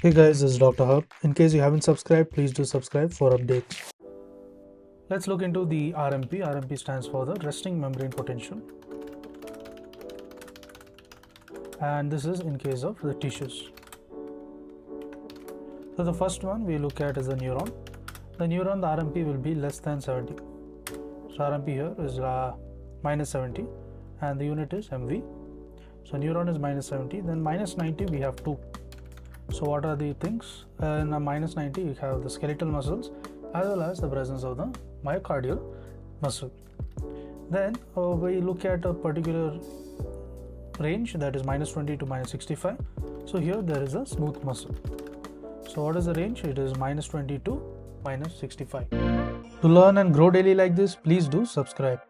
Hey guys, this is Dr. Hub. In case you haven't subscribed, please do subscribe for updates. Let's look into the RMP. RMP stands for the resting membrane potential. And this is in case of the tissues. So the first one we look at is the neuron. The neuron, the RMP will be less than 70. So RMP here is minus 70 and the unit is MV. So neuron is minus 70, then minus 90 we have 2. So what are the things? In a minus 90 you have the skeletal muscles as well as the presence of the myocardial muscle. Then we look at a particular range, that is minus 20 to minus 65. So here there is a smooth muscle. So what is the range? It is minus 20 to minus 65. To learn and grow daily like this, please do subscribe.